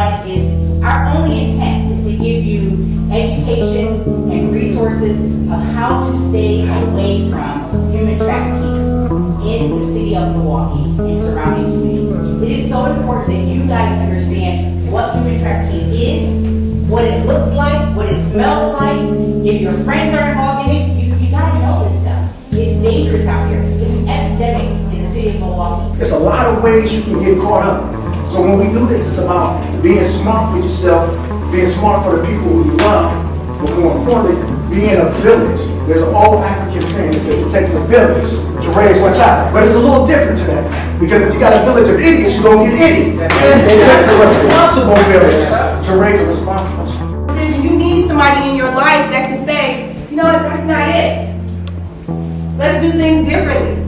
run is, our only intent is to give you education and resources of how to stay away from human trafficking in the city of Milwaukee and surrounding communities. It is so important that you guys understand what human trafficking is, what it looks like, what it smells like. If your friends are involved in it, you gotta know this stuff. It's dangerous out here. It's an epidemic in the city of Milwaukee. There's a lot of ways you can get caught up. So when we do this, it's about being smart for yourself, being smart for the people who you love, but more importantly, being a village. There's an old African saying that says it takes a village to raise one child. But it's a little different today. Because if you got a village of idiots, you're going to get idiots. It takes a responsible village to raise a responsible child. You need somebody in your life that can say, you know what, that's not it. Let's do things differently.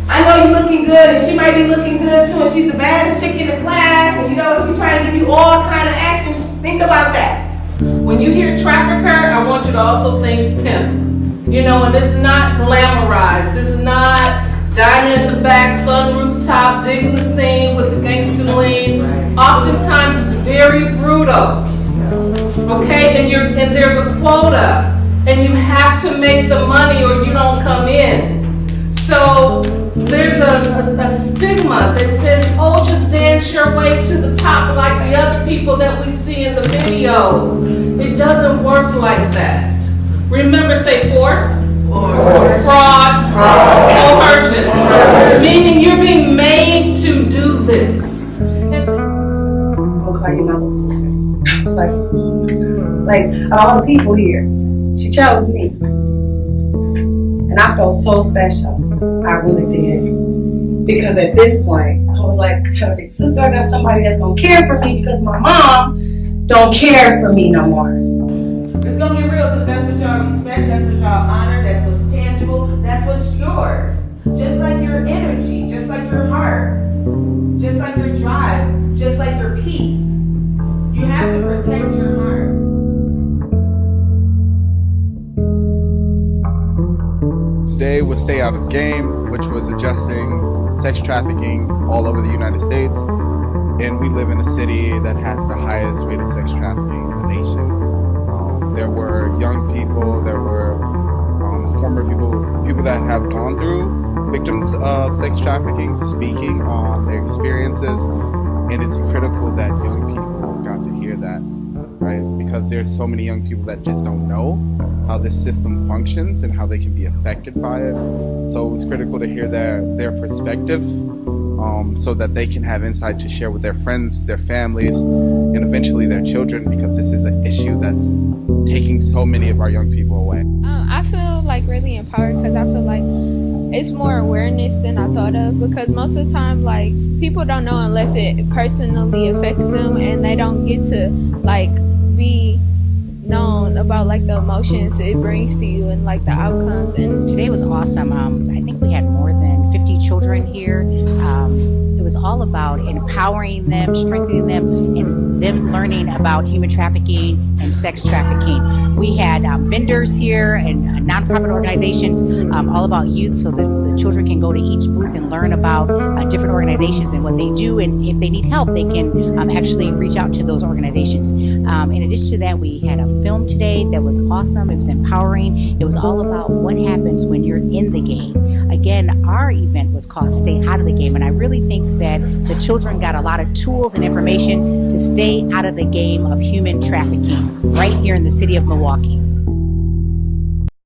I know you're looking good, and she might be looking good too, and she's the baddest chick in the class, and you know, she's trying to give you all kind of action. Think about that. When you hear trafficker, I want you to also think pimp. You know, and it's not glamorized. It's not dining in the back, sunroof top, digging the scene with the gangster lean. Oftentimes it's very brutal. Okay, and there's a quota, and you have to make the money or you don't come in. So there's a stigma that says, oh, just dance your way to the top like the other people that we see in the videos. It doesn't work like that. Remember, say force, fraud, coercion. Meaning you're being made to do this. I'll call you my little sister. It's like of all the people here, she chose me. And I felt so special. I really did. Because at this point, I was like, I got a big sister, I got somebody that's gonna care for me because my mom don't care for me no more. It's gonna be real because that's what y'all respect, that's what y'all honor, that's what's tangible, that's what's yours. Just like your energy, just like your heart, just like your drive, just like your peace. You have to protect your heart. Today was Stay Out of the Game, which was addressing sex trafficking all over the United States. And we live in a city that has the highest rate of sex trafficking in the nation. There were young people, there were former people that have gone through victims of sex trafficking, speaking on their experiences. And it's critical that young people got to hear that, right? Because there's so many young people that just don't know how this system functions and how they can be affected by it. So it's critical to hear their perspective so that they can have insight to share with their friends, their families, and eventually their children, because this is an issue that's taking so many of our young people away. I feel like really empowered because I feel like it's more awareness than I thought of, because most of the time, like, people don't know unless it personally affects them, and they don't get to, like, be known about, like, the emotions it brings to you and, like, the outcomes. And today was awesome. I think we had more than 50 children here. It was all about empowering them, strengthening them, and them learning about human trafficking and sex trafficking. We had vendors here and nonprofit organizations all about youth, so that the children can go to each booth and learn about different organizations and what they do, and if they need help, they can actually reach out to those organizations. In addition to that, we had a film today that was awesome. It was empowering. It was all about what happens when you're in the game. Again, our event was called Stay Out of the Game, and I really think that the children got a lot of tools and information to stay out of the game of human trafficking right here in the city of Milwaukee.